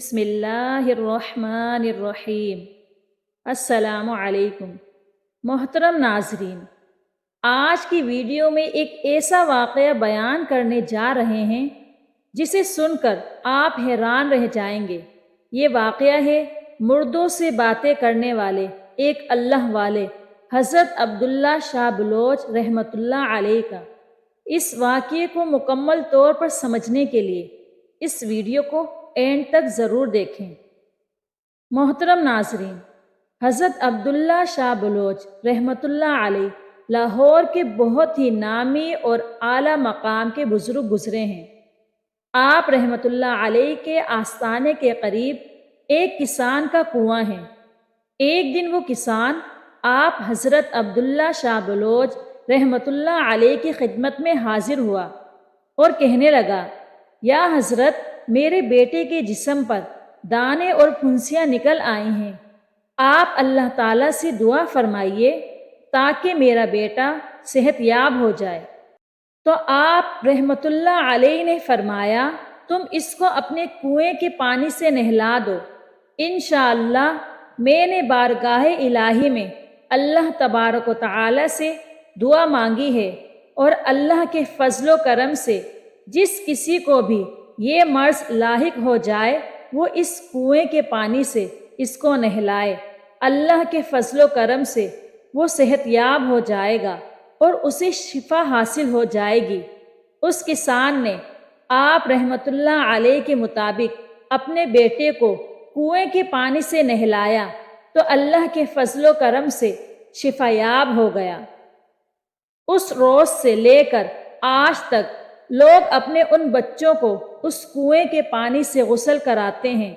بسم اللہ الرحمن الرحیم۔ السلام علیکم محترم ناظرین، آج کی ویڈیو میں ایک ایسا واقعہ بیان کرنے جا رہے ہیں جسے سن کر آپ حیران رہ جائیں گے۔ یہ واقعہ ہے مردوں سے باتیں کرنے والے ایک اللہ والے حضرت عبداللہ شاہ بلوچ رحمۃ اللہ علیہ کا۔ اس واقعے کو مکمل طور پر سمجھنے کے لیے اس ویڈیو کو اینڈ تک ضرور دیکھیں۔ محترم ناظرین، حضرت عبداللہ شاہ بلوچ رحمۃ اللہ علیہ لاہور کے بہت ہی نامی اور اعلیٰ مقام کے بزرگ گزرے ہیں۔ آپ رحمۃ اللہ علیہ کے آستانے کے قریب ایک کسان کا کنواں ہے۔ ایک دن وہ کسان آپ حضرت عبداللہ شاہ بلوچ رحمۃ اللہ علیہ کی خدمت میں حاضر ہوا اور کہنے لگا، یا حضرت، میرے بیٹے کے جسم پر دانے اور پھنسیاں نکل آئی ہیں، آپ اللہ تعالیٰ سے دعا فرمائیے تاکہ میرا بیٹا صحت یاب ہو جائے۔ تو آپ رحمۃ اللہ علیہ نے فرمایا، تم اس کو اپنے کنویں کے پانی سے نہلا دو، انشاءاللہ میں نے بارگاہ الہی میں اللہ تبارک و تعالیٰ سے دعا مانگی ہے، اور اللہ کے فضل و کرم سے جس کسی کو بھی یہ مرض لاحق ہو جائے وہ اس کنویں کے پانی سے اس کو نہلائے، اللہ کے فضل و کرم سے وہ صحت یاب ہو جائے گا اور اسے شفا حاصل ہو جائے گی۔ اس کسان نے آپ رحمۃ اللہ علیہ کے مطابق اپنے بیٹے کو کنویں کے پانی سے نہلایا تو اللہ کے فضل و کرم سے شفا یاب ہو گیا۔ اس روز سے لے کر آج تک لوگ اپنے ان بچوں کو اس کنویں کے پانی سے غسل کراتے ہیں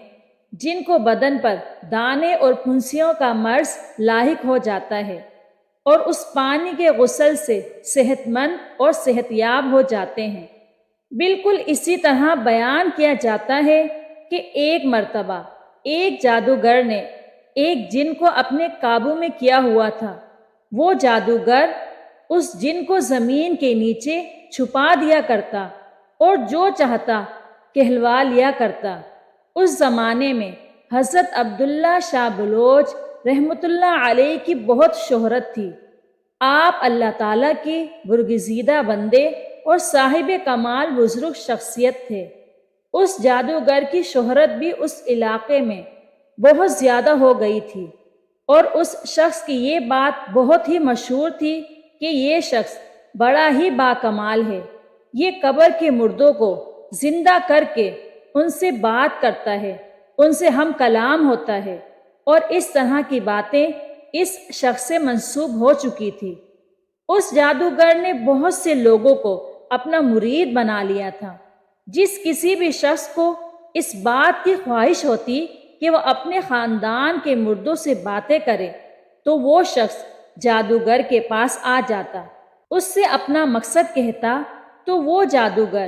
جن کو بدن پر دانے اور پھنسیوں کا مرض لاحق ہو جاتا ہے، اور اس پانی کے غسل سے صحت مند اور صحت یاب ہو جاتے ہیں۔ بالکل اسی طرح بیان کیا جاتا ہے کہ ایک مرتبہ ایک جادوگر نے ایک جن کو اپنے قابو میں کیا ہوا تھا۔ وہ جادوگر اس جن کو زمین کے نیچے چھپا دیا کرتا اور جو چاہتا کہلوا لیا کرتا۔ اس زمانے میں حضرت عبداللہ شاہ بلوچ رحمۃ اللہ علیہ کی بہت شہرت تھی۔ آپ اللہ تعالیٰ کے برگزیدہ بندے اور صاحب کمال بزرگ شخصیت تھے۔ اس جادوگر کی شہرت بھی اس علاقے میں بہت زیادہ ہو گئی تھی، اور اس شخص کی یہ بات بہت ہی مشہور تھی کہ یہ شخص بڑا ہی باکمال ہے، یہ قبر کے مردوں کو زندہ کر کے ان سے بات کرتا ہے، ان سے ہم کلام ہوتا ہے، اور اس طرح کی باتیں اس شخص سے منسوب ہو چکی تھی۔ اس جادوگر نے بہت سے لوگوں کو اپنا مرید بنا لیا تھا۔ جس کسی بھی شخص کو اس بات کی خواہش ہوتی کہ وہ اپنے خاندان کے مردوں سے باتیں کرے تو وہ شخص جادوگر کے پاس آ جاتا، اس سے اپنا مقصد کہتا، تو وہ جادوگر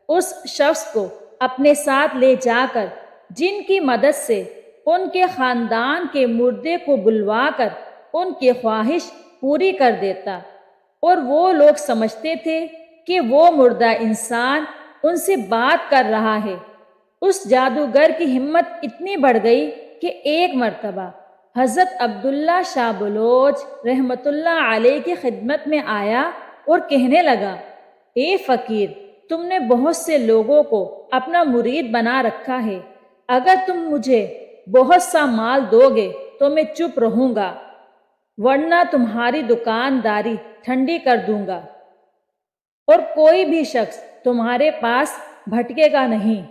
اس شخص کو اپنے ساتھ لے جا کر جن کی مدد سے ان کے خاندان کے مردے کو بلوا کر ان کی خواہش پوری کر دیتا، اور وہ لوگ سمجھتے تھے کہ وہ مردہ انسان ان سے بات کر رہا ہے۔ اس جادوگر کی ہمت اتنی بڑھ گئی کہ ایک مرتبہ حضرت عبداللہ شاہ بلوچ رحمۃ اللہ علیہ کی خدمت میں آیا اور کہنے لگا، اے فقیر، تم نے بہت سے لوگوں کو اپنا مرید بنا رکھا ہے، اگر تم مجھے بہت سا مال دو گے تو میں چپ رہوں گا، ورنہ تمہاری دکانداری ٹھنڈی کر دوں گا، اور کوئی بھی شخص تمہارے پاس بھٹکے گا نہیں۔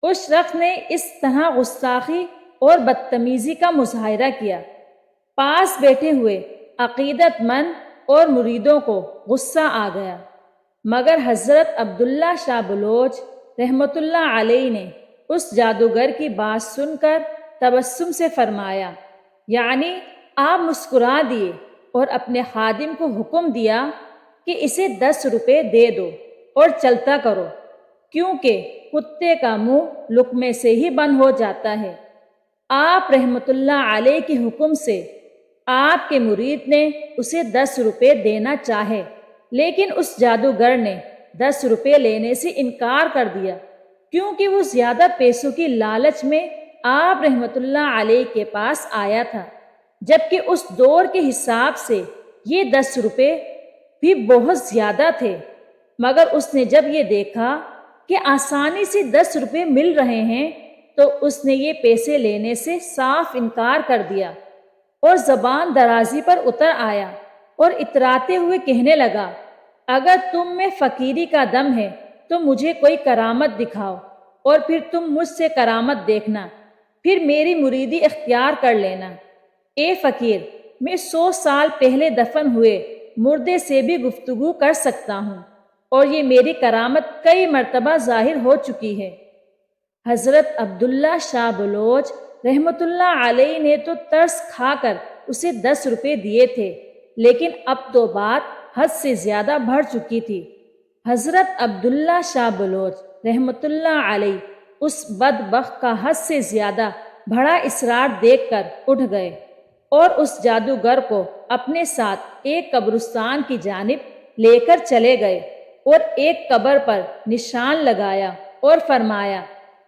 اس شخص نے اس طرح گستاخی اور بدتمیزی کا مظاہرہ کیا، پاس بیٹھے ہوئے عقیدت مند اور مریدوں کو غصہ آ گیا، مگر حضرت عبداللہ شاہ بلوچ رحمۃ اللہ علیہ نے اس جادوگر کی بات سن کر تبسم سے فرمایا، یعنی آپ مسکرا دیے اور اپنے خادم کو حکم دیا کہ اسے 10 روپے دے دو اور چلتا کرو، کیونکہ کتے کا منہ لقمے سے ہی بند ہو جاتا ہے۔ آپ رحمۃ اللہ علیہ کے حکم سے آپ کے مرید نے اسے 10 روپے دینا چاہے، لیکن اس جادوگر نے 10 روپے لینے سے انکار کر دیا۔ کیونکہ وہ زیادہ پیسوں کی لالچ میں آپ رحمت اللہ علیہ کے پاس آیا تھا، جبکہ اس دور کے حساب سے یہ 10 روپے بھی بہت زیادہ تھے۔ مگر اس نے جب یہ دیکھا کہ آسانی سے 10 روپے مل رہے ہیں تو اس نے یہ پیسے لینے سے صاف انکار کر دیا اور زبان درازی پر اتر آیا اور اتراتے ہوئے کہنے لگا، اگر تم میں فقیری کا دم ہے تو مجھے کوئی کرامت دکھاؤ اور پھر تم مجھ سے کرامت دیکھنا، پھر میری مریدی اختیار کر لینا۔ اے فقیر، میں 100 سال پہلے دفن ہوئے مردے سے بھی گفتگو کر سکتا ہوں اور یہ میری کرامت کئی مرتبہ ظاہر ہو چکی ہے۔ حضرت عبداللہ شاہ بلوچ رحمت اللہ علیہ نے تو ترس کھا کر اسے 10 روپے دیے تھے، لیکن اب تو بات حد سے زیادہ بڑھ چکی تھی۔ حضرت عبداللہ شاہ بلوچ رحمت اللہ علیہ اس بدبخت کا حد سے زیادہ بڑا اصرار دیکھ کر اٹھ گئے اور اس جادوگر کو اپنے ساتھ ایک قبرستان کی جانب لے کر چلے گئے اور ایک قبر پر نشان لگایا اور فرمایا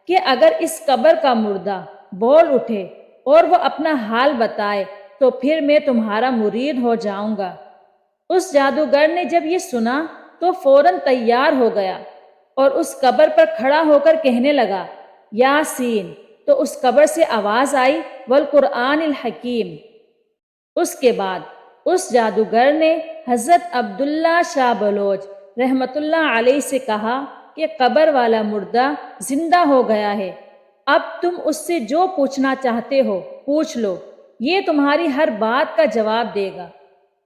کہ اگر اس قبر کا مردہ بول اٹھے اور وہ اپنا حال بتائے تو پھر میں تمہارا مرید ہو جاؤں گا۔ اس جادوگر نے جب یہ سنا تو فوراً تیار ہو گیا اور اس قبر پر کھڑا ہو کر کہنے لگا، یاسین! تو اس قبر سے آواز آئی، والقرآن الحکیم۔ اس کے بعد اس جادوگر نے حضرت عبداللہ شاہ بلوچ رحمت اللہ علیہ سے کہا کہ قبر والا مردہ زندہ ہو گیا ہے، اب تم اس سے جو پوچھنا چاہتے ہو پوچھ لو، یہ تمہاری ہر بات کا جواب دے گا۔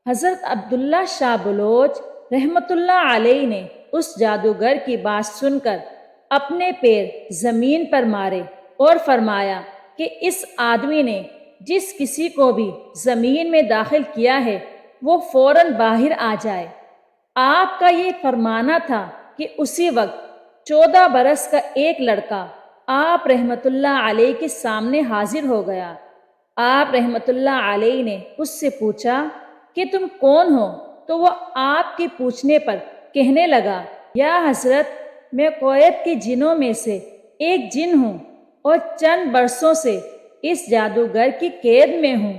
حضرت عبداللہ شاہ بلوچ رحمت اللہ علیہ نے اس جادوگر کی بات سن کر اپنے پیر زمین پر مارے اور فرمایا کہ اس آدمی نے جس کسی کو بھی زمین میں داخل کیا ہے وہ فوراً باہر آ جائے۔ آپ کا یہ فرمانا تھا کہ اسی وقت 14 برس کا ایک لڑکا آپ رحمت اللہ علیہ کے سامنے حاضر ہو گیا۔ آپ رحمت اللہ علیہ نے اس سے پوچھا کہ تم کون ہو؟ تو وہ آپ کے پوچھنے پر کہنے لگا، یا حضرت، میں کویت کے جنوں میں سے ایک جن ہوں اور چند برسوں سے اس جادوگر کی قید میں ہوں۔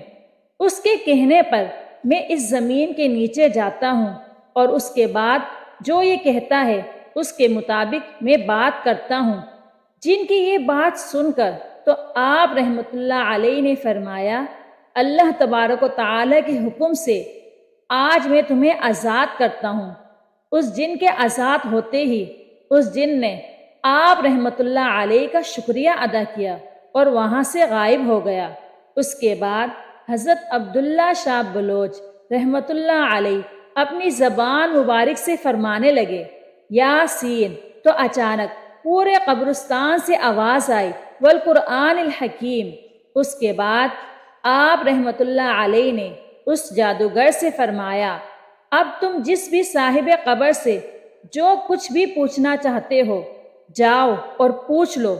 اس کے کہنے پر میں اس زمین کے نیچے جاتا ہوں اور اس کے بعد جو یہ کہتا ہے اس کے مطابق میں بات کرتا ہوں۔ جن کی یہ بات سن کر تو آپ رحمت اللہ علیہ نے فرمایا، اللہ تبارک و تعالی کے حکم سے آج میں تمہیں آزاد کرتا ہوں۔ اس جن کے آزاد ہوتے ہی اس جن نے آپ رحمت اللہ علیہ کا شکریہ ادا کیا اور وہاں سے غائب ہو گیا۔ اس کے بعد حضرت عبداللہ شاہ بلوچ رحمت اللہ علیہ اپنی زبان مبارک سے فرمانے لگے، یاسین! تو اچانک پورے قبرستان سے آواز آئی، والقرآن الحکیم۔ اس کے بعد آپ رحمت اللہ علیہ نے اس جادوگر سے فرمایا، اب تم جس بھی صاحب قبر سے جو کچھ بھی پوچھنا چاہتے ہو جاؤ اور پوچھ لو۔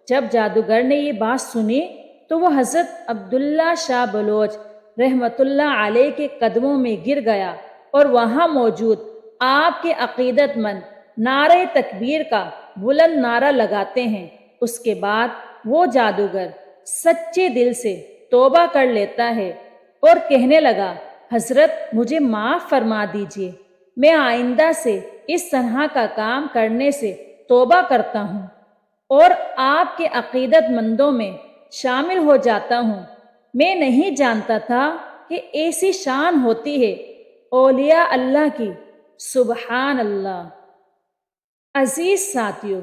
جب جادوگر نے یہ بات سنی تو وہ حضرت عبداللہ شاہ بلوچ رحمت اللہ علیہ کے قدموں میں گر گیا اور وہاں موجود آپ کے عقیدت مند نعرہ تکبیر کا بلند نعرہ لگاتے ہیں۔ اس کے بعد وہ جادوگر سچے دل سے توبہ کر لیتا ہے اور کہنے لگا، حضرت مجھے معاف فرما دیجیے، میں آئندہ سے اس طرح کا کام کرنے سے توبہ کرتا ہوں اور آپ کے عقیدت مندوں میں شامل ہو جاتا ہوں۔ میں نہیں جانتا تھا کہ ایسی شان ہوتی ہے اولیاء اللہ کی، سبحان اللہ۔ عزیز ساتھیو،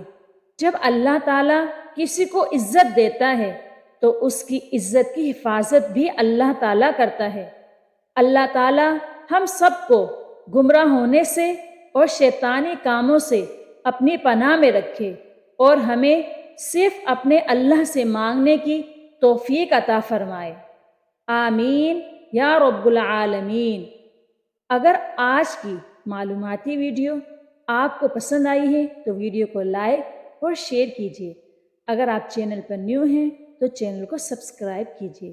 جب اللہ تعالیٰ کسی کو عزت دیتا ہے تو اس کی عزت کی حفاظت بھی اللہ تعالیٰ کرتا ہے۔ اللہ تعالیٰ ہم سب کو گمراہ ہونے سے اور شیطانی کاموں سے اپنی پناہ میں رکھے اور ہمیں صرف اپنے اللہ سے مانگنے کی توفیق عطا فرمائے، آمین یا رب العالمین۔ اگر آج کی معلوماتی ویڈیو آپ کو پسند آئی ہے تو ویڈیو کو لائک اور شیئر کیجیے۔ اگر آپ چینل پر نیو ہیں تو چینل کو سبسکرائب کیجیے۔